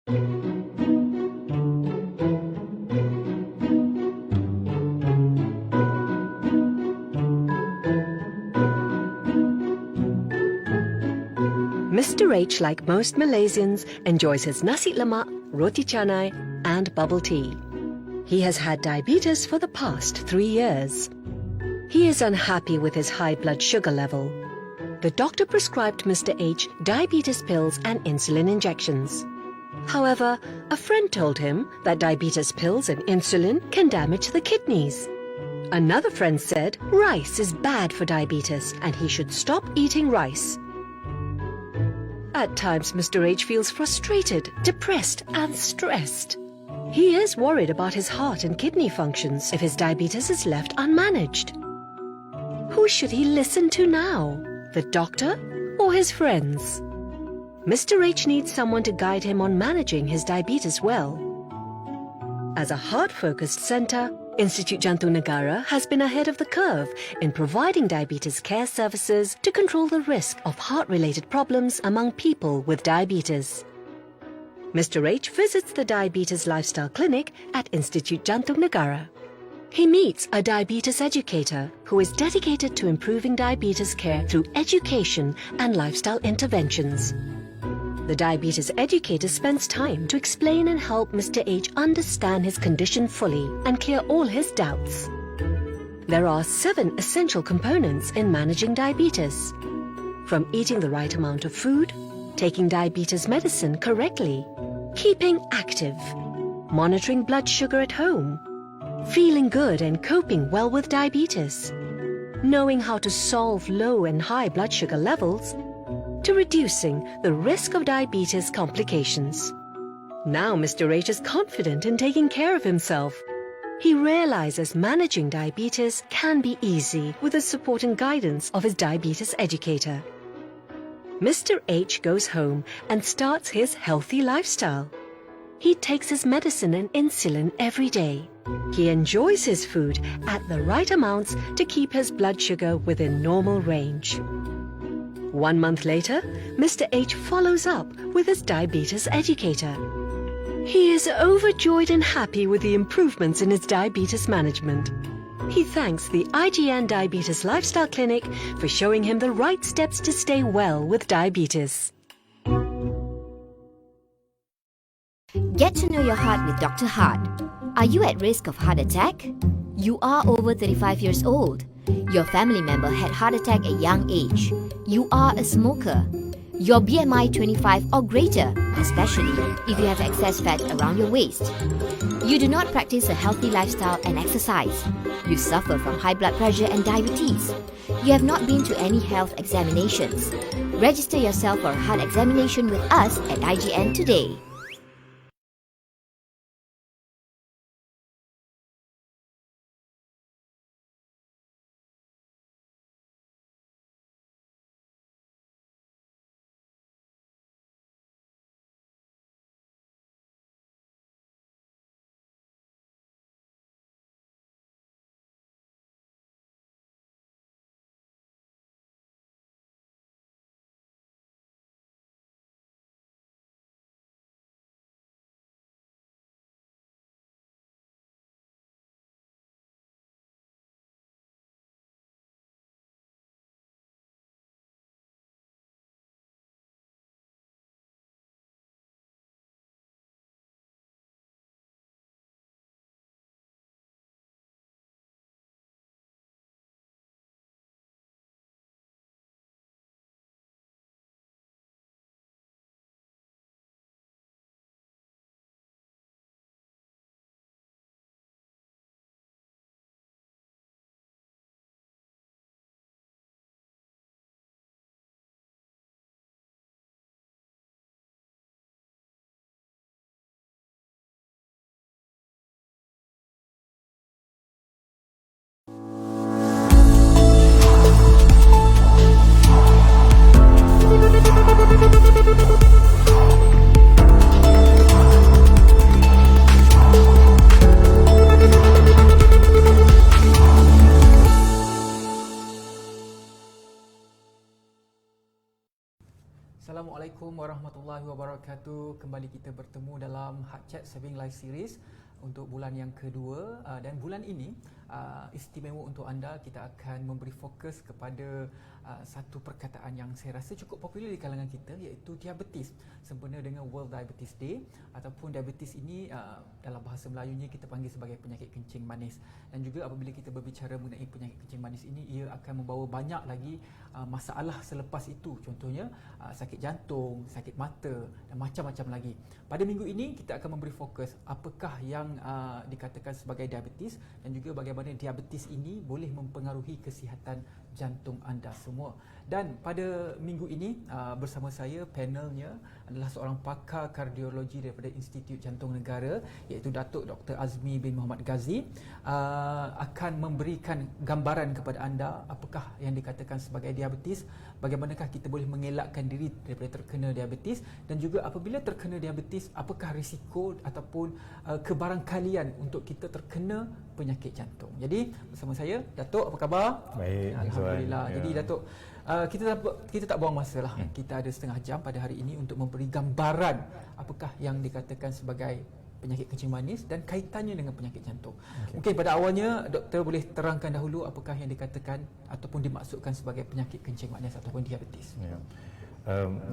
Mr. H, like most Malaysians, enjoys his nasi lemak, roti canai and bubble tea. He has had diabetes for the past 3 years. He is unhappy with his high blood sugar level. The doctor prescribed Mr. H diabetes pills and insulin injections. However, a friend told him that diabetes pills and insulin can damage the kidneys. Another friend said rice is bad for diabetes and he should stop eating rice. At times, Mr. H feels frustrated, depressed and stressed. He is worried about his heart and kidney functions if his diabetes is left unmanaged. Who should he listen to now? The doctor or his friends? Mr. H needs someone to guide him on managing his diabetes well. As a heart-focused centre, Institute Jantung Negara has been ahead of the curve in providing diabetes care services to control the risk of heart-related problems among people with diabetes. Mr. H visits the Diabetes Lifestyle Clinic at Institute Jantung Negara. He meets a diabetes educator who is dedicated to improving diabetes care through education and lifestyle interventions. The diabetes educator spends time to explain and help Mr. H understand his condition fully and clear all his doubts. There are 7 essential components in managing diabetes. From eating the right amount of food, taking diabetes medicine correctly, keeping active, monitoring blood sugar at home, feeling good and coping well with diabetes, knowing how to solve low and high blood sugar levels, to reducing the risk of diabetes complications. Now Mr. H is confident in taking care of himself. He realizes managing diabetes can be easy with the support and guidance of his diabetes educator. Mr. H goes home and starts his healthy lifestyle. He takes his medicine and insulin every day. He enjoys his food at the right amounts to keep his blood sugar within normal range. 1 month later, Mr. H follows up with his diabetes educator. He is overjoyed and happy with the improvements in his diabetes management. He thanks the IGN Diabetes Lifestyle Clinic for showing him the right steps to stay well with diabetes. Get to know your heart with Dr. Heart. Are you at risk of heart attack? You are over 35 years old. Your family member had heart attack at young age. You are a smoker. Your BMI 25 or greater, especially if you have excess fat around your waist. You do not practice a healthy lifestyle and exercise. You suffer from high blood pressure and diabetes. You have not been to any health examinations. Register yourself for a heart examination with us at IGN today. Assalamualaikum warahmatullahi wabarakatuh. Kembali kita bertemu dalam Heart Chat Saving Life Series untuk bulan yang kedua, dan bulan ini istimewa untuk anda. Kita akan memberi fokus kepada satu perkataan yang saya rasa cukup popular di kalangan kita, iaitu diabetes, sempena dengan World Diabetes Day, ataupun diabetes ini dalam bahasa Melayunya kita panggil sebagai penyakit kencing manis. Dan juga apabila kita berbicara mengenai penyakit kencing manis ini, ia akan membawa banyak lagi masalah selepas itu, contohnya sakit jantung, sakit mata dan macam-macam lagi. Pada minggu ini kita akan memberi fokus apakah yang dikatakan sebagai diabetes, dan juga bagaimana diabetes ini boleh mempengaruhi kesihatan jantung anda semua. Dan pada minggu ini bersama saya, panelnya adalah seorang pakar kardiologi daripada Institut Jantung Negara, iaitu Datuk Dr. Azmi bin Muhammad Ghazi, akan memberikan gambaran kepada anda apakah yang dikatakan sebagai diabetes, bagaimanakah kita boleh mengelakkan diri daripada terkena diabetes, dan juga apabila terkena diabetes, apakah risiko ataupun kebarangkalian untuk kita terkena penyakit jantung. Jadi bersama saya, Datuk, apa khabar? Baik, Alhamdulillah. ya. Jadi Datuk, kita tak buang masa lah. Kita ada setengah jam pada hari ini untuk memberi gambaran apakah yang dikatakan sebagai penyakit kencing manis dan kaitannya dengan penyakit jantung. Mungkin pada awalnya doktor boleh terangkan dahulu apakah yang dikatakan ataupun dimaksudkan sebagai penyakit kencing manis ataupun diabetes. Ya.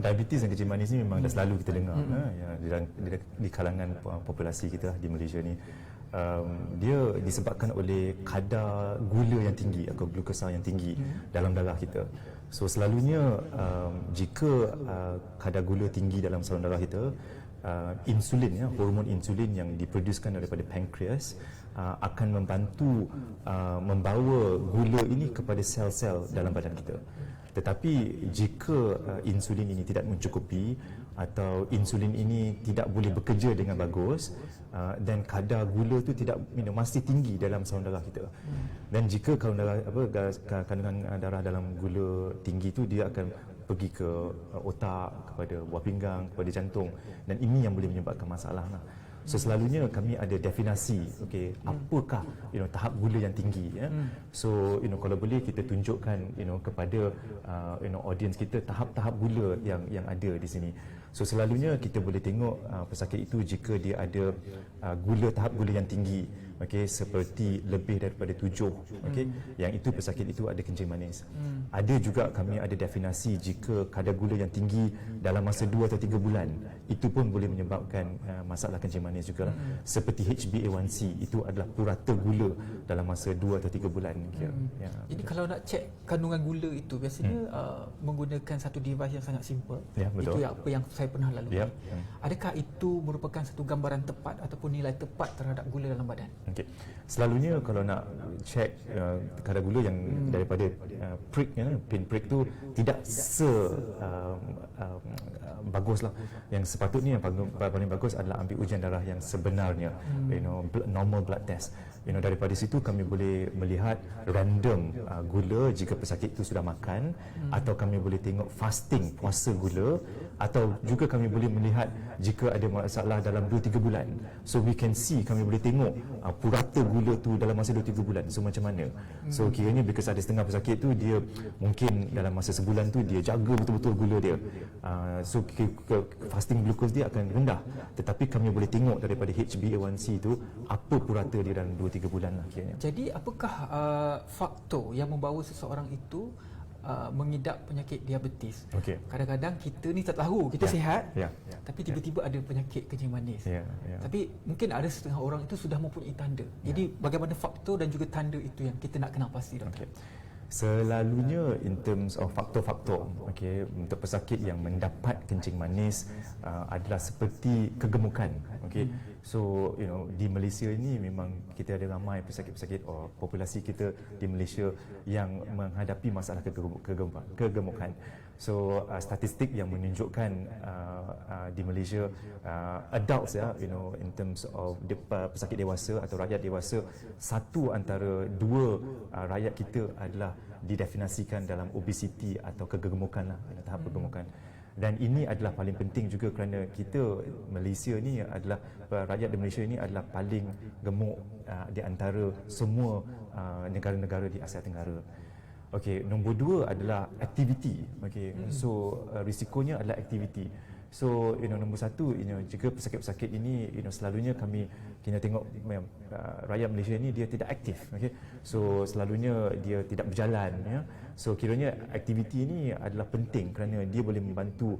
Diabetes dan kencing manis ni memang dah selalu kita dengar di kalangan populasi kita di Malaysia ni. Dia disebabkan oleh kadar gula yang tinggi atau glukosa yang tinggi dalam darah kita. So selalunya jika kadar gula tinggi dalam saluran darah kita, insulin, hormon insulin yang diproduskan daripada pankreas akan membantu membawa gula ini kepada sel-sel dalam badan kita. Tetapi jika insulin ini tidak mencukupi atau insulin ini tidak boleh bekerja dengan bagus, dan kadar gula itu tidak masih tinggi dalam saluran darah kita. Dan jika kandungan darah dalam gula tinggi itu, dia akan pergi ke otak, kepada buah pinggang, kepada jantung, dan ini yang boleh menyebabkan masalah lah. So selalunya kami ada definasi, apakah tahap gula yang tinggi, ya. So kalau boleh kita tunjukkan kepada audience kita tahap-tahap gula yang ada di sini. So selalunya kita boleh tengok pesakit itu jika dia ada tahap gula yang tinggi, seperti lebih daripada 7, yang itu pesakit itu ada kencing manis. Ada juga kami ada definisi jika kadar gula yang tinggi dalam masa 2 atau 3 bulan, itu pun boleh menyebabkan masalah kencing manis juga. Seperti HbA1c, itu adalah purata gula dalam masa 2 atau 3 bulan. Ya. Jadi kalau nak cek kandungan gula itu, biasanya menggunakan satu device yang sangat simple. Ya, betul. Itu apa yang saya pernah lalui. Ya. Adakah itu merupakan satu gambaran tepat ataupun nilai tepat terhadap gula dalam badan? Selalunya kalau nak cek kadar gula yang daripada prick, pin prick tu tidak baguslah. Yang sepatutnya yang paling bagus adalah ambil ujian darah yang sebenarnya, normal blood test. Daripada situ kami boleh melihat random gula jika pesakit itu sudah makan, atau kami boleh tengok fasting, puasa gula, atau juga kami boleh melihat jika ada masalah dalam 2-3 bulan. So we can see, kami boleh tengok purata gula tu dalam masa 2-3 bulan, so macam mana. So kiranya because ada setengah pesakit tu dia mungkin dalam masa sebulan tu dia jaga betul-betul gula dia, so fasting glucose dia akan rendah, tetapi kami boleh tengok daripada HbA1c tu apa purata dia dalam 2-3 bulan lah kiranya. Jadi apakah faktor yang membawa seseorang itu mengidap penyakit diabetes? Kadang-kadang kita ni tak tahu, kita sihat, tapi tiba-tiba ada penyakit kencing manis. Tapi mungkin ada setengah orang itu sudah mempunyai tanda. Jadi bagaimana faktor dan juga tanda itu yang kita nak kenal pasti, doktor? Selalunya in terms of faktor-faktor, untuk pesakit yang mendapat kencing manis adalah seperti kegemukan. So di Malaysia ini memang kita ada ramai pesakit-pesakit, populasi kita di Malaysia yang menghadapi masalah kegemukan. So statistik yang menunjukkan di Malaysia adults, in terms of pesakit dewasa atau rakyat dewasa, 1 antara 2 rakyat kita adalah didefinisikan dalam obesiti atau kegemukan lah, tahap kegemukan. Dan ini adalah paling penting juga kerana kita Malaysia ni adalah, rakyat di Malaysia ni adalah paling gemuk di antara semua negara-negara di Asia Tenggara. Okey, nombor 2 adalah aktiviti. Okey, so risikonya adalah aktiviti. So nombor 1, jika pesakit-pesakit ini selalunya kita tengok rakyat Malaysia ni dia tidak aktif. Okay? So selalunya dia tidak berjalan, ya. So kiranya aktiviti ini adalah penting kerana dia boleh membantu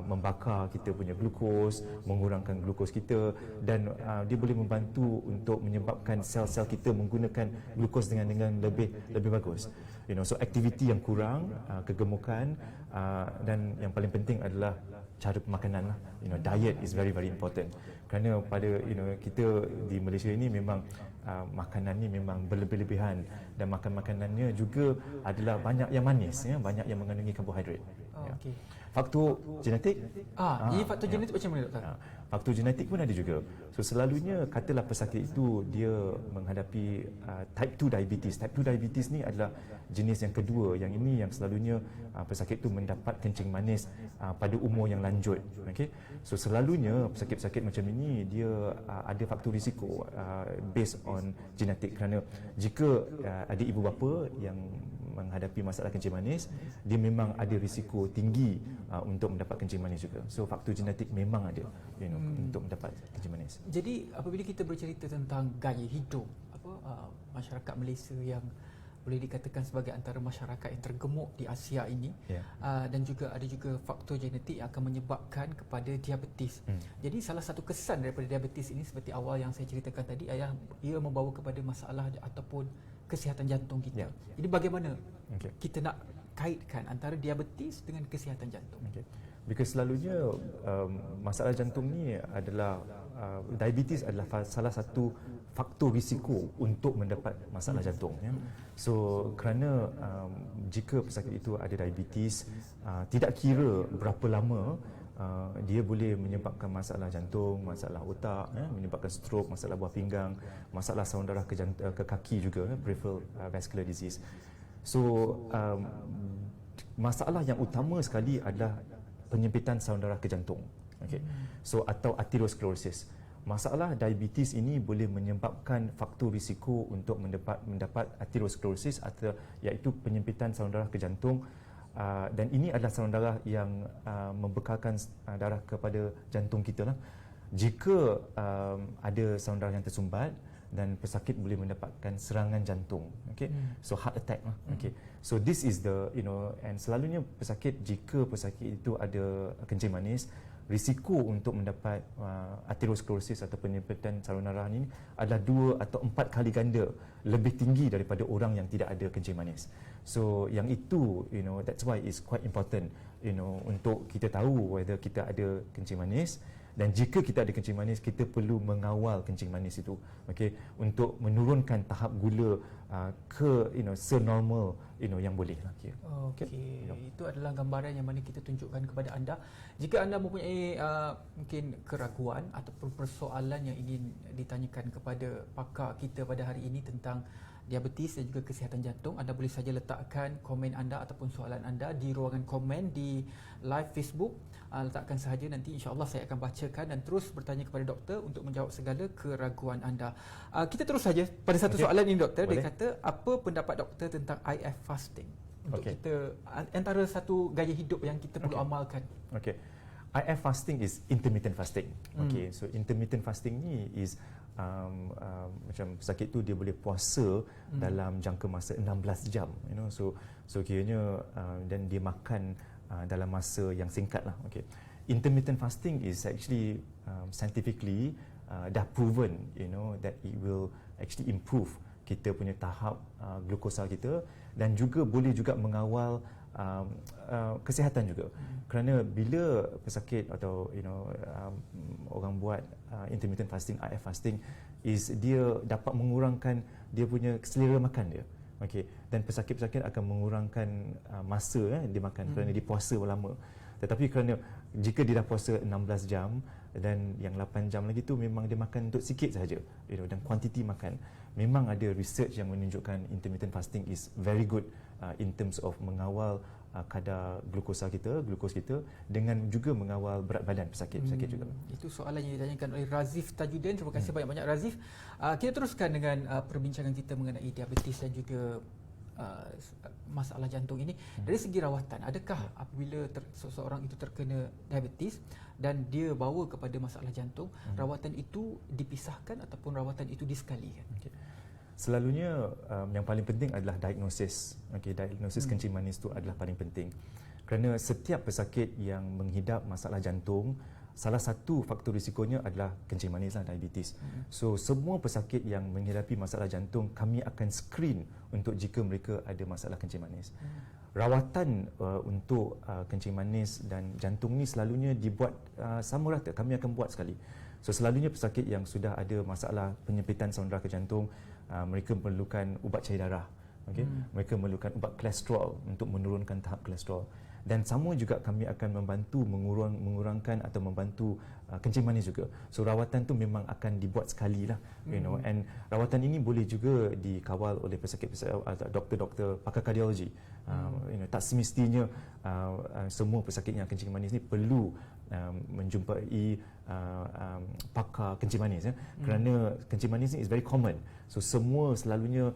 membakar kita punya glukos, mengurangkan glukos kita, dan dia boleh membantu untuk menyebabkan sel-sel kita menggunakan glukos dengan lebih bagus. So aktiviti yang kurang, kegemukan, dan yang paling penting adalah cara pemakanan lah. Diet is very important. Kerana pada kita di Malaysia ini memang makanan ni memang berlebih-lebihan, dan makanannya juga adalah banyak yang manis, ya, banyak yang mengandungi karbohidrat. Okey. Faktor genetik. Ini faktor genetik macam mana, doktor? Faktor genetik pun ada juga. So selalunya katalah pesakit itu dia menghadapi type 2 diabetes. Type 2 diabetes ni adalah jenis yang kedua. Yang ini yang selalunya pesakit itu mendapat kencing manis pada umur yang lanjut. Okay? So selalunya pesakit-pesakit macam ini dia ada faktor risiko based on genetik, kerana jika ada ibu bapa yang menghadapi masalah kencing manis, dia memang ada risiko tinggi untuk mendapat kencing manis juga. So faktor genetik memang ada untuk mendapat kencing manis. Jadi apabila kita bercerita tentang gaya hidup masyarakat Malaysia yang boleh dikatakan sebagai antara masyarakat yang tergemuk di Asia ini, dan juga ada juga faktor genetik yang akan menyebabkan kepada diabetes. Jadi salah satu kesan daripada diabetes ini seperti awal yang saya ceritakan tadi ialah ia membawa kepada masalah ataupun kesihatan jantung kita. Jadi bagaimana kita nak kaitkan antara diabetes dengan kesihatan jantung? Because selalunya masalah jantung ni adalah diabetes adalah salah satu faktor risiko untuk mendapat masalah jantung, ya. So kerana jika pesakit itu ada diabetes, tidak kira berapa lama dia boleh menyebabkan masalah jantung, masalah otak, menyebabkan stroke, masalah buah pinggang, masalah saluran darah ke kaki juga, peripheral vascular disease. So masalah yang utama sekali adalah penyempitan saluran darah ke jantung. Okay. So atau arteriosclerosis. Masalah diabetes ini boleh menyebabkan faktor risiko untuk mendapat arteriosclerosis, atau iaitu penyempitan saluran darah ke jantung. Dan ini adalah saluran darah yang membekalkan darah kepada jantung kita lah. Jika ada saluran darah yang tersumbat, dan pesakit boleh mendapatkan serangan jantung, okay? So heart attack lah, okay? So this is the and selalunya jika pesakit itu ada kencing manis, risiko untuk mendapat arteriosclerosis atau penyempitan saluran darah ini adalah 2 atau 4 kali ganda lebih tinggi daripada orang yang tidak ada kencing manis. So yang itu, that's why it's quite important, untuk kita tahu whether kita ada kencing manis. Dan jika kita ada kencing manis, kita perlu mengawal kencing manis itu, okey, untuk menurunkan tahap gula ke senormal yang boleh lah. Okey. Itu adalah gambaran yang mana kita tunjukkan kepada anda. Jika anda mempunyai mungkin keraguan ataupun persoalan yang ingin ditanyakan kepada pakar kita pada hari ini tentang diabetes dan juga kesihatan jantung, anda boleh saja letakkan komen anda ataupun soalan anda di ruangan komen di live Facebook. Letakkan sahaja, nanti insya-Allah saya akan bacakan dan terus bertanya kepada doktor untuk menjawab segala keraguan anda. Kita terus saja pada satu soalan ini, doktor. Boleh. Dia kata, apa pendapat doktor tentang IF fasting untuk kita, antara satu gaya hidup yang kita perlu amalkan? Okey. IF fasting is intermittent fasting. Okay, so intermittent fasting ni is macam pesakit tu dia boleh puasa dalam jangka masa 16 jam, so kiranya dan dia makan dalam masa yang singkat lah. Okay. Intermittent fasting is actually scientifically dah proven, that it will actually improve kita punya tahap glukosa kita, dan juga boleh juga mengawal kesihatan juga. Kerana bila pesakit atau orang buat intermittent fasting, IF fasting, is dia dapat mengurangkan dia punya selera makan dia. Okey, dan pesakit-pesakit akan mengurangkan masa dia makan kerana dia puasa lama. Tetapi kerana jika dia dah puasa 16 jam dan yang 8 jam lagi tu memang dia makan untuk sikit sahaja, dan kuantiti makan. Memang ada research yang menunjukkan intermittent fasting is very good in terms of mengawal kadar glukos kita, dengan juga mengawal berat badan pesakit-pesakit juga. Itu soalan yang ditanyakan oleh Razif Tajuddin. Terima kasih banyak-banyak Razif. Kita teruskan dengan perbincangan kita mengenai diabetes dan juga masalah jantung ini. Dari segi rawatan, adakah apabila seseorang itu terkena diabetes dan dia bawa kepada masalah jantung, rawatan itu dipisahkan ataupun rawatan itu disekalikan? Selalunya yang paling penting adalah diagnosis. Diagnosis kencing manis itu adalah paling penting. Kerana setiap pesakit yang menghidap masalah jantung, salah satu faktor risikonya adalah kencing manis, diabetes. So semua pesakit yang menghadapi masalah jantung, kami akan screen untuk jika mereka ada masalah kencing manis. Rawatan untuk kencing manis dan jantung ni selalunya dibuat sama rata, kami akan buat sekali. So selalunya pesakit yang sudah ada masalah penyempitan saluran darah ke jantung, mereka memerlukan ubat cair darah. Mereka memerlukan ubat kolesterol untuk menurunkan tahap kolesterol. Dan sama juga kami akan membantu mengurangkan atau membantu kencing manis juga. So rawatan tu memang akan dibuat sekali lah, and rawatan ini boleh juga dikawal oleh pesakit-pesakit doktor-doktor pakar kardiologi. Tak semestinya semua pesakit yang kencing manis ni perlu menjumpai pakar kencing manis, kerana kencing manis ni is very common. So semua selalunya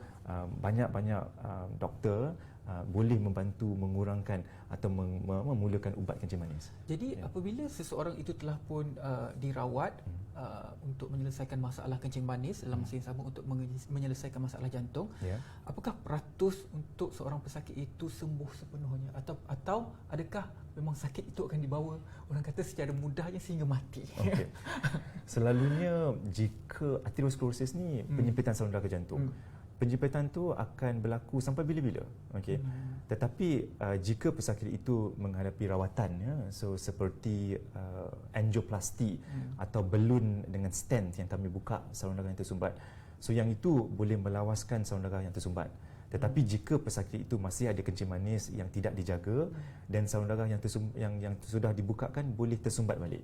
banyak-banyak doktor boleh membantu mengurangkan atau memulakan ubat kencing manis. Jadi apabila seseorang itu telah pun dirawat untuk menyelesaikan masalah kencing manis dalam masa yang sama untuk menyelesaikan masalah jantung, apakah peratus untuk seorang pesakit itu sembuh sepenuhnya, atau adakah memang sakit itu akan dibawa, orang kata secara mudahnya, sehingga mati? Selalunya jika arteriosklerosis ni penyempitan saluran darah ke jantung, penyempitan tu akan berlaku sampai bila-bila. Tetapi jika pesakit itu menghadapi rawatan, so seperti angioplasti atau balun dengan stent yang kami buka saluran darah yang tersumbat, so yang itu boleh melawaskan saluran darah yang tersumbat. Tetapi jika pesakit itu masih ada kencing manis yang tidak dijaga dan saluran darah yang sudah dibukakan boleh tersumbat balik.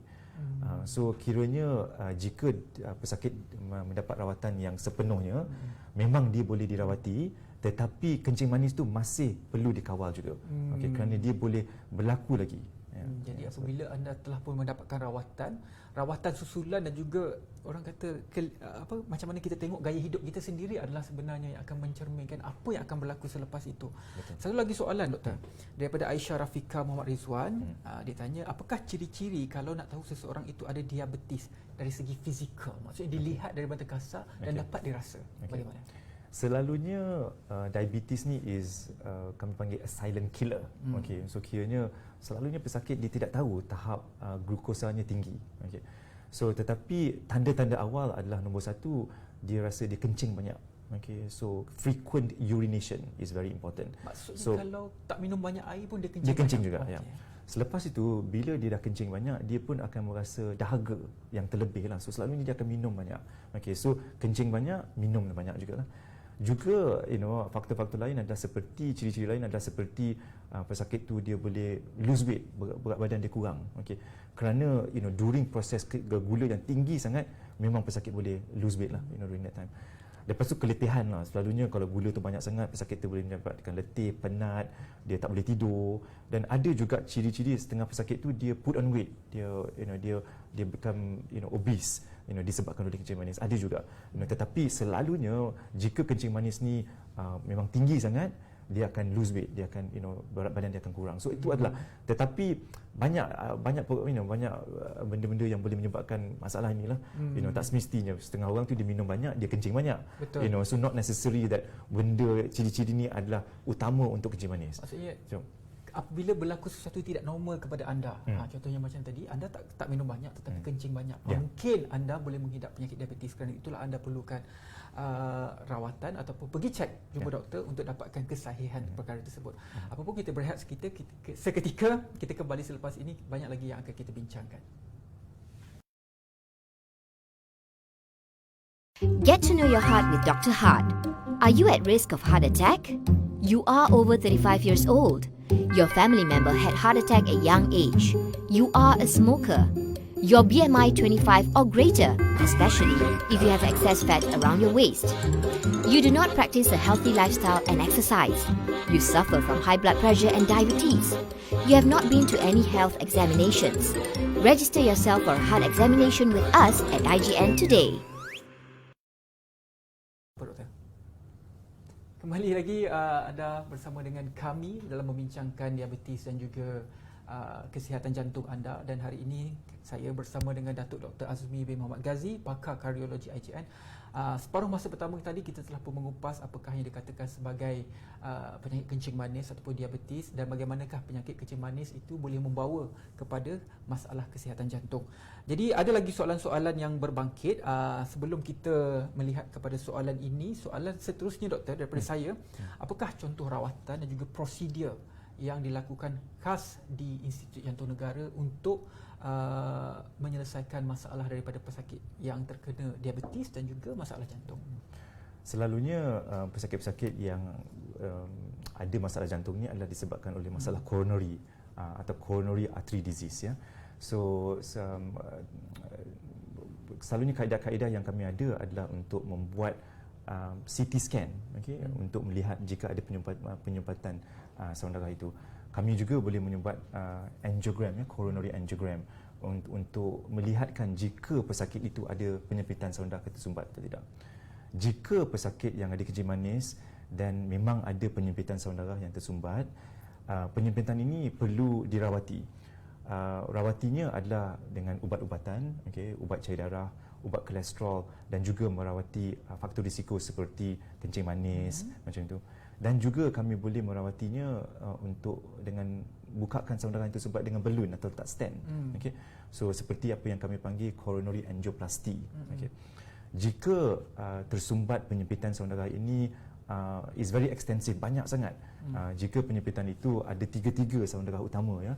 So kiranya jika pesakit mendapat rawatan yang sepenuhnya, memang dia boleh dirawati, tetapi kencing manis tu masih perlu dikawal juga. Kerana dia boleh berlaku lagi. Jadi apabila anda telah pun mendapatkan rawatan susulan dan juga orang kata macam mana kita tengok gaya hidup kita sendiri adalah sebenarnya yang akan mencerminkan apa yang akan berlaku selepas itu. Betul. Satu lagi soalan, doktor, daripada Aisyah Rafika Muhammad Rizwan. Dia tanya, apakah ciri-ciri kalau nak tahu seseorang itu ada diabetes dari segi fizikal, maksudnya dilihat dari mata kasar dan dapat dirasa? Bagaimana? Selalunya diabetes ni is kami panggil a silent killer. So kiranya selalunya pesakit dia tidak tahu tahap glukosanya tinggi. So tetapi tanda-tanda awal adalah nombor satu, dia rasa dia kencing banyak. So frequent urination is very important. Maksudnya kalau tak minum banyak air pun dia kencing. Dia kencing juga. Selepas itu, bila dia dah kencing banyak, dia pun akan merasa dahaga yang terlebih lah. So selalunya dia akan minum banyak. So kencing banyak, minum banyak jugalah. Juga faktor-faktor lain adalah seperti ciri-ciri lain adalah seperti pesakit tu dia boleh lose weight, berat badan dia kurang. Kerana during proses gula yang tinggi sangat, memang pesakit boleh lose weight lah during that time. Lepas tu keletihan lah. Selalunya kalau gula tu banyak sangat, pesakit tu boleh mendapatkan letih, penat, dia tak boleh tidur. Dan ada juga ciri-ciri setengah pesakit tu dia put on weight, dia become obese, disebabkan oleh kencing manis. Ada juga. Tetapi selalunya jika kencing manis ni memang tinggi sangat, dia akan lose weight, dia akan berat badan dia akan kurang. So itu adalah, tetapi banyak benda-benda yang boleh menyebabkan masalah inilah. Tak semestinya setengah orang tu dia minum banyak, dia kencing banyak. Betul. So not necessary that benda ciri-ciri ni adalah utama untuk kencing manis. Maksudnya apabila berlaku sesuatu tidak normal kepada anda, contohnya macam tadi, anda tak minum banyak tetapi kencing banyak, mungkin anda boleh mengidap penyakit diabetes. Kerana itulah anda perlukan rawatan ataupun pergi cek jumpa doktor untuk dapatkan kesahihan perkara tersebut. Apapun kita berehat seketika, kita kembali selepas ini, banyak lagi yang akan kita bincangkan. Get to know your heart with Dr. Heart. Are you at risk of heart attack? You are over 35 years old. Your family member had heart attack at young age. You are a smoker. Your BMI 25 or greater, especially if you have excess fat around your waist. You do not practice a healthy lifestyle and exercise. You suffer from high blood pressure and diabetes. You have not been to any health examinations. Register yourself for a heart examination with us at IGN today. Kembali lagi anda bersama dengan kami dalam membincangkan diabetes dan juga kesihatan jantung anda, dan hari ini saya bersama dengan Datuk Dr. Azmi bin Muhammad Ghazi, pakar kardiologi IJN. Separuh masa pertama tadi kita telah pun mengupas apakah yang dikatakan sebagai penyakit kencing manis ataupun diabetes, dan bagaimanakah penyakit kencing manis itu boleh membawa kepada masalah kesihatan jantung. Jadi ada lagi soalan-soalan yang berbangkit. Sebelum kita melihat kepada soalan ini, soalan seterusnya doktor daripada saya, apakah contoh rawatan dan juga prosedur yang dilakukan khas di Institut Jantung Negara untuk menyelesaikan masalah daripada pesakit yang terkena diabetes dan juga masalah jantung? Selalunya pesakit-pesakit yang ada masalah jantung ni adalah disebabkan oleh masalah coronary atau coronary artery disease, ya. So selalunya kaedah-kaedah yang kami ada adalah untuk membuat CT scan, untuk melihat jika ada penyumbatan saluran darah itu. Kami juga boleh menyumbat angiogram, coronary angiogram, untuk melihatkan jika pesakit itu ada penyempitan saluran darah tersumbat atau tidak. Jika pesakit yang ada kencing manis dan memang ada penyempitan saluran darah yang tersumbat, penyempitan ini perlu dirawati. Rawatinya adalah dengan ubat-ubatan, ubat cair darah, ubat kolesterol, dan juga merawati faktor risiko seperti kencing manis, macam itu. Dan juga kami boleh merawatinya untuk dengan bukakan saluran darah itu sebab dengan balun atau letak stent. So seperti apa yang kami panggil coronary angioplasty. Jika tersumbat penyempitan saluran darah ini is very extensive, banyak sangat. Jika penyempitan itu ada 3 saluran darah utama, ya.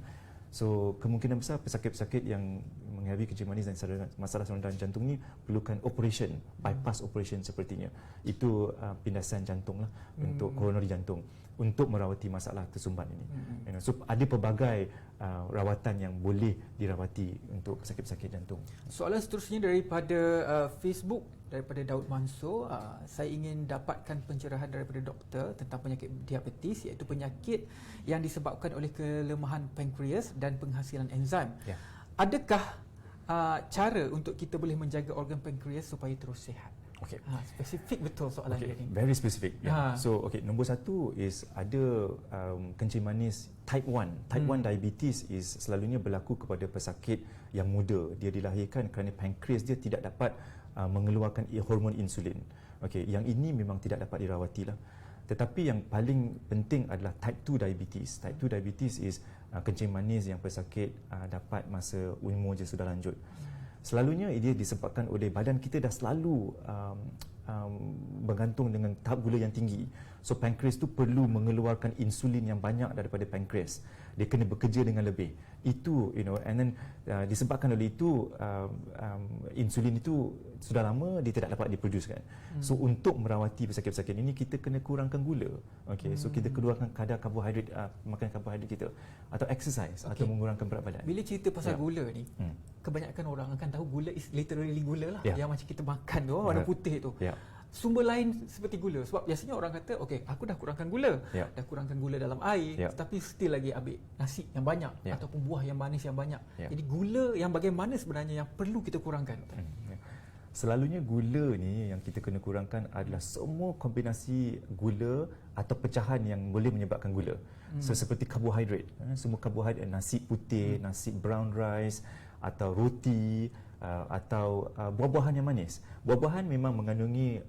So kemungkinan besar pesakit-pesakit yang mengalami kencing manis dan masalah saluran darah jantung ni perlukan operation, bypass operation sepertinya. Itu pindasan jantung lah untuk coronary jantung untuk merawati masalah tersumbat ini. So ada pelbagai rawatan yang boleh dirawati untuk pesakit-pesakit jantung. Soalan seterusnya daripada Facebook, daripada Daud Mansur. Saya ingin dapatkan pencerahan daripada doktor tentang penyakit diabetes, iaitu penyakit yang disebabkan oleh kelemahan pankreas dan penghasilan enzim. Adakah cara untuk kita boleh menjaga organ pankreas supaya terus sihat? Spesifik betul soalan dia ni. Very specific. So nombor 1 is ada kencing manis type 1. Type 1 diabetes is selalunya berlaku kepada pesakit yang muda. Dia dilahirkan kerana pankreas dia tidak dapat mengeluarkan hormon insulin. Yang ini memang tidak dapat dirawati lah. Tetapi yang paling penting adalah type 2 diabetes. Type 2 diabetes is kencing manis yang pesakit dapat masa umur je sudah lanjut. Selalunya dia disebabkan oleh badan kita dah selalu bergantung dengan tahap gula yang tinggi. So pankreas tu perlu mengeluarkan insulin yang banyak daripada pankreas. Dia kena bekerja dengan lebih. Itu and then disebabkan oleh itu insulin itu sudah lama dia tidak dapat diproducekan. So untuk merawati pesakit-pesakit ini kita kena kurangkan gula. So kita kurangkan kadar karbohidrat, makan karbohidrat kita, atau exercise, atau mengurangkan berat badan. Bila cerita pasal gula ni, kebanyakan orang akan tahu gula is literally gula lah, yang macam kita makan tu, warna putih tu. Sumber lain seperti gula. Sebab biasanya orang kata, aku dah kurangkan gula, dah kurangkan gula dalam air, tetapi still lagi ambil nasi yang banyak ataupun buah yang manis yang banyak. Jadi gula yang bagaimana sebenarnya yang perlu kita kurangkan? Selalunya gula ni yang kita kena kurangkan adalah semua kombinasi gula atau pecahan yang boleh menyebabkan gula. So seperti karbohidrat, semua karbohidrat, nasi putih, nasi brown rice, atau roti, atau buah-buahan yang manis. Buah-buahan memang mengandungi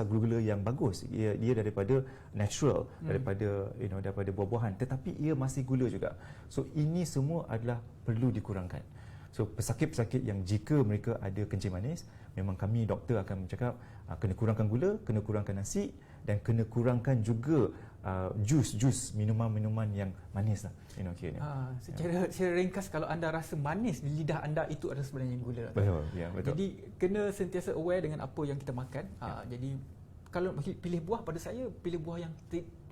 gula yang bagus. Ia daripada natural, daripada buah-buahan, tetapi ia masih gula juga. So ini semua adalah perlu dikurangkan. So pesakit-pesakit yang jika mereka ada kencing manis, memang kami doktor akan bercakap kena kurangkan gula, kena kurangkan nasi, dan kena kurangkan juga jus, minuman-minuman yang manis lah. Secara ringkas, kalau anda rasa manis di lidah anda, itu adalah sebenarnya gula. Betul. Jadi kena sentiasa aware dengan apa yang kita makan. Jadi kalau pilih buah, pada saya pilih buah yang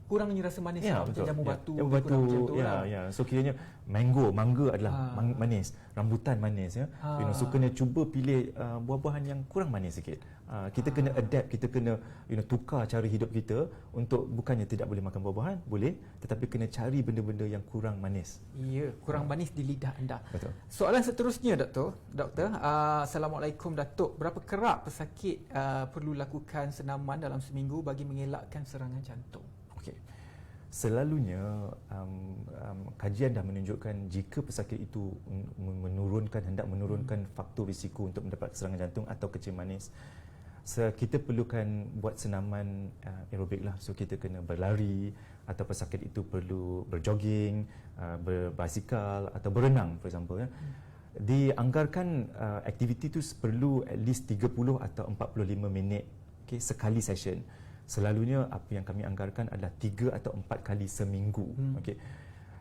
kurangnya rasa manis macam jamu batu, jamu lebih kurang batu, macam tu ya, lah. ya. So kiranya mangga adalah manis, rambutan manis, ya. So kena cuba pilih buah-buahan yang kurang manis sikit. Kita kena adapt, kita kena tukar cara hidup kita untuk bukannya tidak boleh makan buah-buahan, boleh, tetapi kena cari benda-benda yang kurang manis. Ya, kurang manis di lidah anda. Betul. Soalan seterusnya, Doktor. Assalamualaikum Datuk. Berapa kerap pesakit perlu lakukan senaman dalam seminggu bagi mengelakkan serangan jantung? Okey. Selalunya kajian dah menunjukkan jika pesakit itu hendak menurunkan faktor risiko untuk mendapat serangan jantung atau kencing manis, kita perlukan buat senaman aerobik lah. So kita kena berlari, atau pesakit itu perlu berjogging, berbasikal atau berenang for example, ya. Dianggarkan aktiviti itu perlu at least 30 atau 45 minit, sekali session. Selalunya apa yang kami anggarkan adalah 3 atau 4 kali seminggu.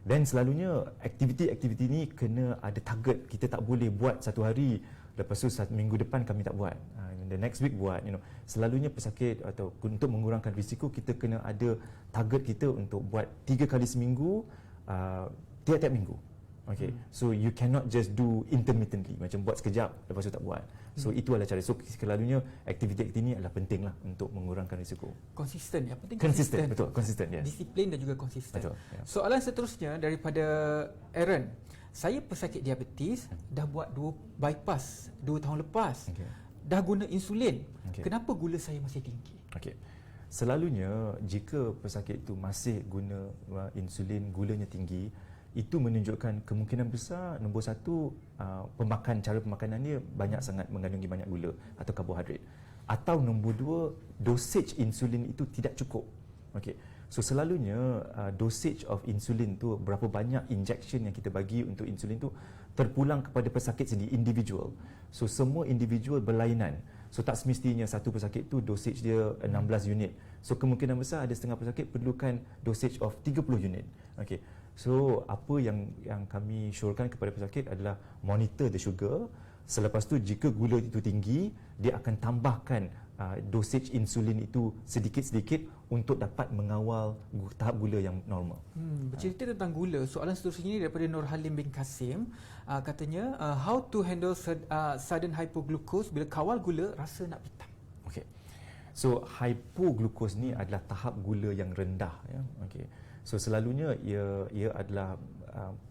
Dan selalunya aktiviti-aktiviti ini kena ada target. Kita tak boleh buat satu hari, lepas tu minggu depan kami tak buat, the next week buat. Selalunya pesakit atau untuk mengurangkan risiko, kita kena ada target kita untuk buat 3 kali seminggu, tiap-tiap minggu. So you cannot just do intermittently, macam buat sekejap lepas tu tak buat. So itu adalah cara. So selalunya aktiviti-aktiviti ini adalah penting lah untuk mengurangkan risiko. Konsisten, yang penting Konsisten, betul, konsisten, yes. Disiplin dan juga konsisten. Betul, ya. Soalan seterusnya daripada Aaron. Saya pesakit diabetes, dah buat 2 bypass 2 tahun lepas. Dah guna insulin. Kenapa gula saya masih tinggi? Selalunya jika pesakit itu masih guna insulin, gulanya tinggi, itu menunjukkan kemungkinan besar nombor 1, cara pemakanan dia banyak sangat mengandungi banyak gula atau karbohidrat, atau nombor 2, dosage insulin itu tidak cukup. So selalunya dosage of insulin tu, berapa banyak injection yang kita bagi untuk insulin tu terpulang kepada pesakit sendiri, individual. So semua individual berlainan. So tak semestinya satu pesakit tu dosage dia 16 unit. So kemungkinan besar ada setengah pesakit perlukan dosage of 30 unit. So apa yang kami syorkan kepada pesakit adalah monitor the sugar. Selepas tu jika gula itu tinggi, dia akan tambahkan dosage insulin itu sedikit-sedikit untuk dapat mengawal tahap gula yang normal. Bercerita tentang gula, soalan seterusnya ini daripada Nur Halim bin Kasim. Katanya, how to handle sudden hypoglucose bila kawal gula rasa nak pitam? So hypoglucose ni adalah tahap gula yang rendah, ya. So selalunya ia adalah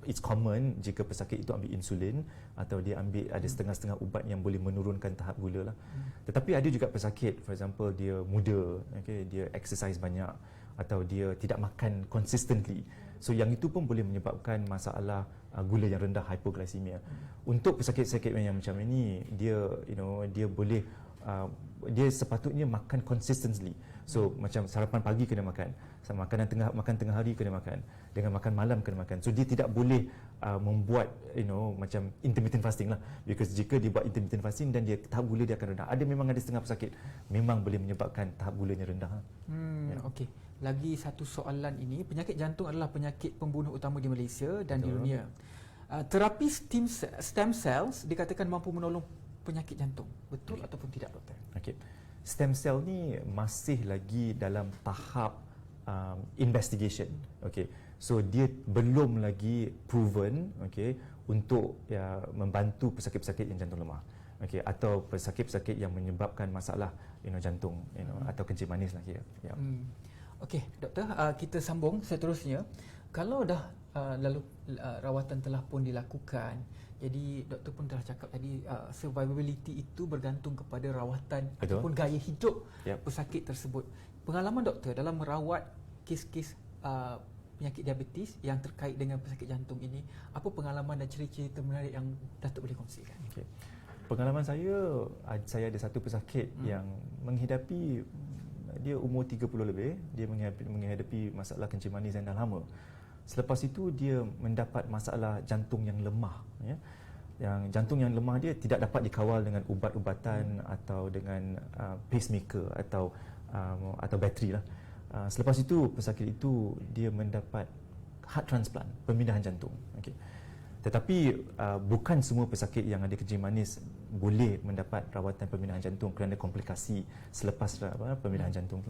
it's common jika pesakit itu ambil insulin atau dia ambil ada setengah-setengah ubat yang boleh menurunkan tahap gula lah. Tetapi ada juga pesakit, for example dia muda, dia exercise banyak atau dia tidak makan consistently. So yang itu pun boleh menyebabkan masalah gula yang rendah, hypoglycemia. Untuk pesakit-pesakit yang macam ini, dia boleh dia sepatutnya makan consistently. So macam sarapan pagi kena makan, makan tengah hari kena makan, dengan makan malam kena makan. So dia tidak boleh membuat macam intermittent fasting lah, because jika dia buat intermittent fasting dan dia tahap gula dia akan rendah. Memang ada setengah pesakit memang boleh menyebabkan tahap gulanya rendah. Okey. Lagi satu soalan ini, penyakit jantung adalah penyakit pembunuh utama di Malaysia dan di dunia. Terapi stem cells dikatakan mampu menolong penyakit jantung. Betul ataupun tidak, doktor? Stem cell ni masih lagi dalam tahap investigation. So dia belum lagi proven untuk membantu pesakit-pesakit yang jantung lemah. Atau pesakit-pesakit yang menyebabkan masalah jantung atau kencing manis lah kira. Okey, doktor, kita sambung seterusnya. Kalau dah lalu rawatan telah pun dilakukan, jadi doktor pun telah cakap tadi survivability itu bergantung kepada rawatan ataupun gaya hidup pesakit tersebut. Pengalaman doktor dalam merawat kes-kes penyakit diabetes yang terkait dengan pesakit jantung ini, apa pengalaman dan cerita-cerita menarik yang datuk boleh kongsikan? Pengalaman saya ada satu pesakit yang menghadapi, dia umur 30 lebih, dia menghadapi masalah kencing manis yang dah lama. Selepas itu dia mendapat masalah jantung yang lemah, Yang jantung yang lemah dia tidak dapat dikawal dengan ubat-ubatan atau dengan pacemaker atau bateri lah. Selepas itu pesakit itu dia mendapat heart transplant, pemindahan jantung. Tetapi bukan semua pesakit yang ada kencing manis boleh mendapat rawatan pemindahan jantung kerana komplikasi selepas pemindahan jantung.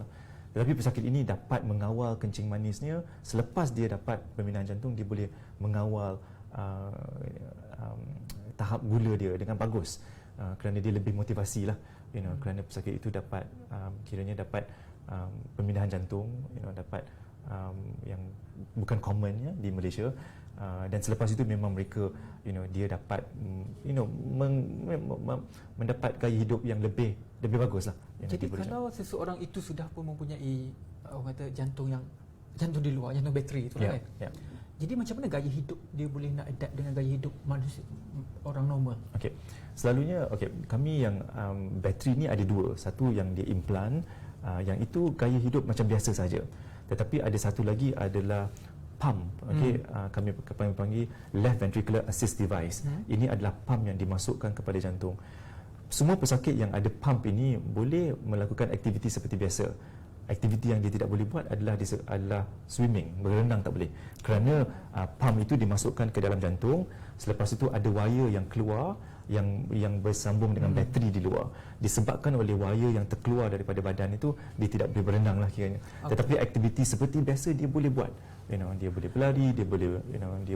Tetapi pesakit ini dapat mengawal kencing manisnya. Selepas dia dapat pembinaan jantung, dia boleh mengawal tahap gula dia dengan bagus, kerana dia lebih motivasi lah, kerana pesakit itu dapat kiranya dapat pembinaan jantung, dapat yang bukan commonnya di Malaysia. Dan selepas itu memang mereka dia dapat mendapat gaya hidup yang lebih bagus lah. Jadi kalau seseorang itu sudah pun mempunyai orang kata jantung di luar, jantung bateri itu kan. Jadi macam mana gaya hidup dia boleh nak adapt dengan gaya hidup manusia orang normal? Okey. Selalunya kami yang bateri ni ada dua. Satu yang dia implant, yang itu gaya hidup macam biasa saja. Tetapi ada satu lagi adalah pump. Okey, kami panggil left ventricular assist device. Ini adalah pump yang dimasukkan kepada jantung. Semua pesakit yang ada pump ini boleh melakukan aktiviti seperti biasa. Aktiviti yang dia tidak boleh buat adalah swimming, berenang tak boleh. Kerana pump itu dimasukkan ke dalam jantung, selepas itu ada wire yang keluar yang bersambung dengan bateri di luar. Disebabkan oleh wire yang terkeluar daripada badan itu, dia tidak boleh berenang lah kiranya. Tetapi aktiviti seperti biasa dia boleh buat. Dia boleh berlari, dia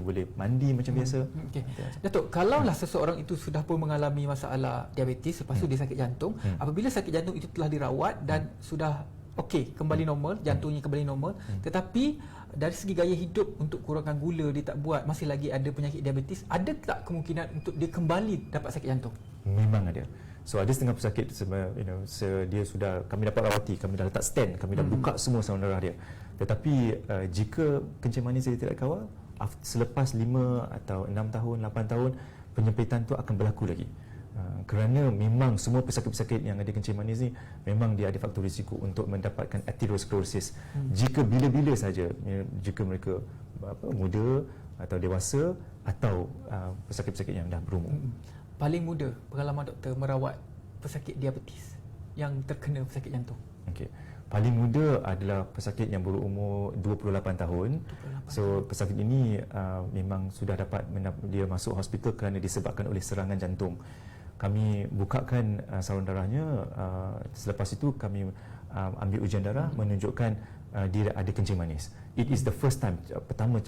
boleh mandi macam biasa. Okay. Datuk, kalaulah seseorang itu sudah pun mengalami masalah diabetes, lepas tu dia sakit jantung, apabila sakit jantung itu telah dirawat dan sudah kembali normal, jantungnya kembali normal, tetapi dari segi gaya hidup untuk kurangkan gula dia tak buat, masih lagi ada penyakit diabetes, ada tak kemungkinan untuk dia kembali dapat sakit jantung? Memang ada. So ada setengah pesakit dia sudah, kami dapat rawati, kami dah letak stand, kami dah buka semua saluran darah dia. Tetapi jika kencing manis dia tidak kawal, selepas 5 atau 6 tahun, 8 tahun, penyempitan tu akan berlaku lagi. Kerana memang semua pesakit-pesakit yang ada kencing manis ni memang dia ada faktor risiko untuk mendapatkan atherosclerosis. Jika bila-bila saja, jika mereka muda atau dewasa atau pesakit-pesakit yang dah berumur. Paling muda pengalaman doktor merawat pesakit diabetes yang terkena pesakit jantung? Okey. Paling muda adalah pesakit yang berumur 28 tahun. So pesakit ini memang sudah dapat dia masuk hospital kerana disebabkan oleh serangan jantung. Kami bukakan saluran darahnya, selepas itu kami ambil ujian darah menunjukkan dia ada kencing manis. It is the first time, pertama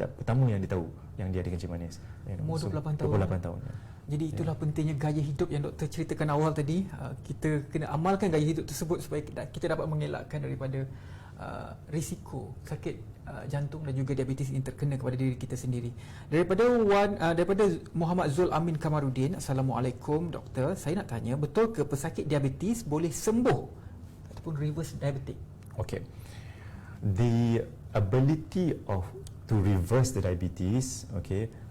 yang ditahu yang dia ada kencing manis. Umur 28 tahun. 28 tahun. Jadi itulah pentingnya gaya hidup yang doktor ceritakan awal tadi. Kita kena amalkan gaya hidup tersebut supaya kita dapat mengelakkan daripada risiko sakit jantung dan juga diabetes ini terkena kepada diri kita sendiri. Daripada Muhammad Zul Amin Kamarudin, Assalamualaikum doktor, saya nak tanya, betul ke pesakit diabetes boleh sembuh ataupun reverse diabetic? Okay. The ability to reverse the diabetes,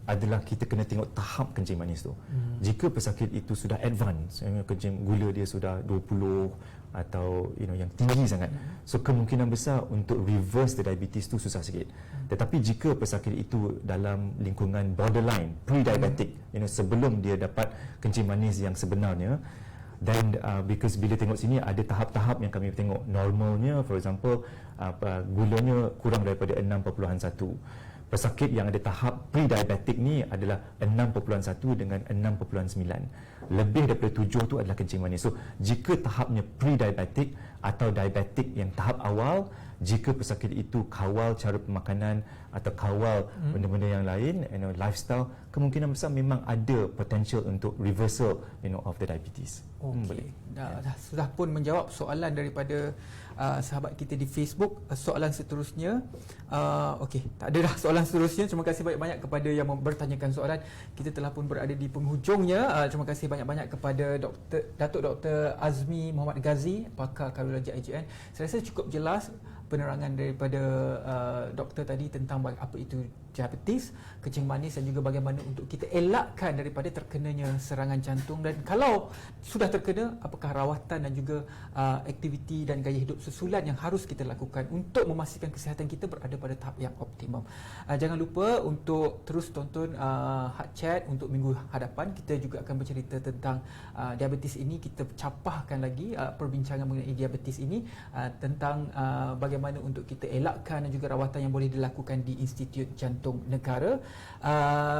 adalah kita kena tengok tahap kencing manis tu. Jika pesakit itu sudah advance, kencing gula dia sudah 20 atau yang tinggi sangat, so kemungkinan besar untuk reverse the diabetes tu susah sikit. Tetapi jika pesakit itu dalam lingkungan borderline pre-diabetic, sebelum dia dapat kencing manis yang sebenarnya, dan because bila tengok sini ada tahap-tahap yang kami tengok. Normalnya, for example, gulanya kurang daripada 6.1. Pesakit yang ada tahap pre-diabetic ni adalah 6.1 dengan 6.9. Lebih daripada 7 tu adalah kencing manis. So, jika tahapnya pre-diabetic atau diabetic yang tahap awal, jika pesakit itu kawal cara pemakanan atau kawal benda-benda yang lain, lifestyle, kemungkinan besar memang ada potential untuk reversal of the diabetes. Okey. Sudah pun menjawab soalan daripada sahabat kita di Facebook. Soalan seterusnya, tak ada dah soalan seterusnya. Terima kasih banyak-banyak kepada yang bertanyakan soalan. Kita telah pun berada di penghujungnya. Terima kasih banyak-banyak kepada Datuk Dr. Azmi Muhammad Ghazi, pakar kardiologi IGN. Saya rasa cukup jelas penerangan daripada doktor tadi tentang apa itu diabetes, kencing manis dan juga bagaimana untuk kita elakkan daripada terkenanya serangan jantung, dan kalau sudah terkena, apakah rawatan dan juga aktiviti dan gaya hidup susulan yang harus kita lakukan untuk memastikan kesihatan kita berada pada tahap yang optimum. Jangan lupa untuk terus tonton Heart Chat untuk minggu hadapan. Kita juga akan bercerita tentang diabetes ini. Kita capahkan lagi perbincangan mengenai diabetes ini, tentang bagaimana untuk kita elakkan dan juga rawatan yang boleh dilakukan di Institut Jantung Negara.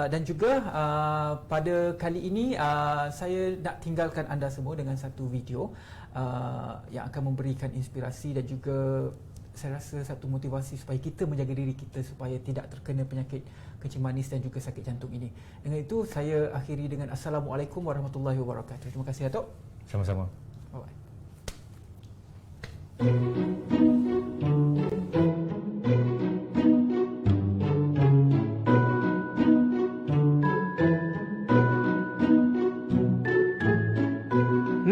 Dan juga pada kali ini saya nak tinggalkan anda semua dengan satu video yang akan memberikan inspirasi dan juga saya rasa satu motivasi supaya kita menjaga diri kita supaya tidak terkena penyakit kencing manis dan juga sakit jantung ini. Dengan itu saya akhiri dengan Assalamualaikum warahmatullahi wabarakatuh. Terima kasih Datuk. Sama-sama. Bye-bye.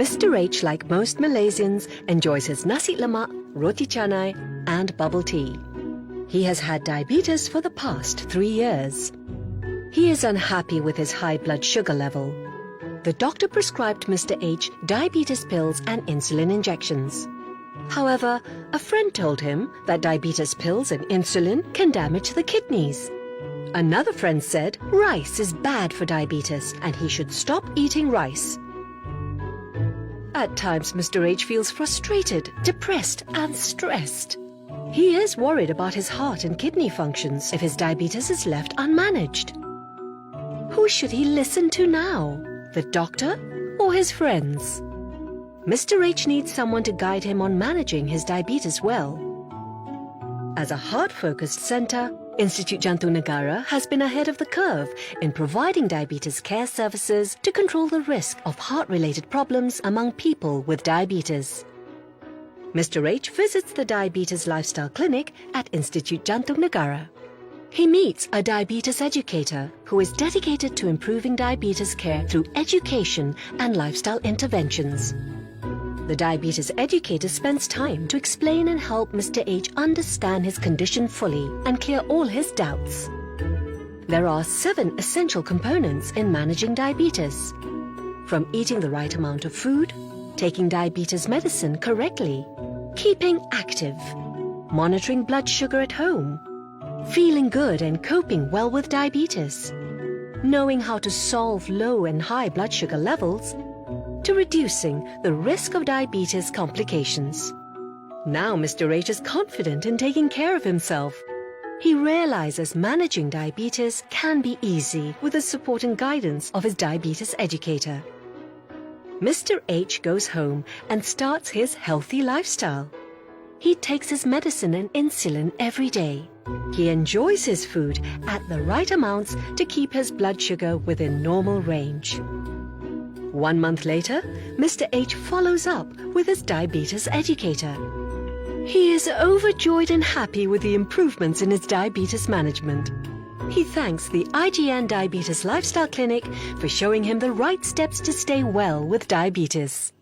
Mr. H, like most Malaysians, enjoys his nasi lemak, roti canai, and bubble tea. He has had diabetes for the past 3 years. He is unhappy with his high blood sugar level. The doctor prescribed Mr. H diabetes pills and insulin injections. However, a friend told him that diabetes pills and insulin can damage the kidneys. Another friend said rice is bad for diabetes and he should stop eating rice. At times, Mr. H feels frustrated, depressed, and stressed. He is worried about his heart and kidney functions if his diabetes is left unmanaged. Who should he listen to now? The doctor or his friends? Mr. H needs someone to guide him on managing his diabetes well. As a heart-focused centre, Institute Jantung Negara has been ahead of the curve in providing diabetes care services to control the risk of heart-related problems among people with diabetes. Mr. H visits the Diabetes Lifestyle Clinic at Institute Jantung Negara. He meets a diabetes educator who is dedicated to improving diabetes care through education and lifestyle interventions. The diabetes educator spends time to explain and help Mr. H understand his condition fully and clear all his doubts. There are 7 essential components in managing diabetes. From eating the right amount of food, taking diabetes medicine correctly, keeping active, monitoring blood sugar at home, feeling good and coping well with diabetes, knowing how to solve low and high blood sugar levels, to reducing the risk of diabetes complications. Now Mr. H is confident in taking care of himself. He realizes managing diabetes can be easy with the support and guidance of his diabetes educator. Mr. H goes home and starts his healthy lifestyle. He takes his medicine and insulin every day. He enjoys his food at the right amounts to keep his blood sugar within normal range. 1 month later, Mr. H follows up with his diabetes educator. He is overjoyed and happy with the improvements in his diabetes management. He thanks the IGN Diabetes Lifestyle Clinic for showing him the right steps to stay well with diabetes.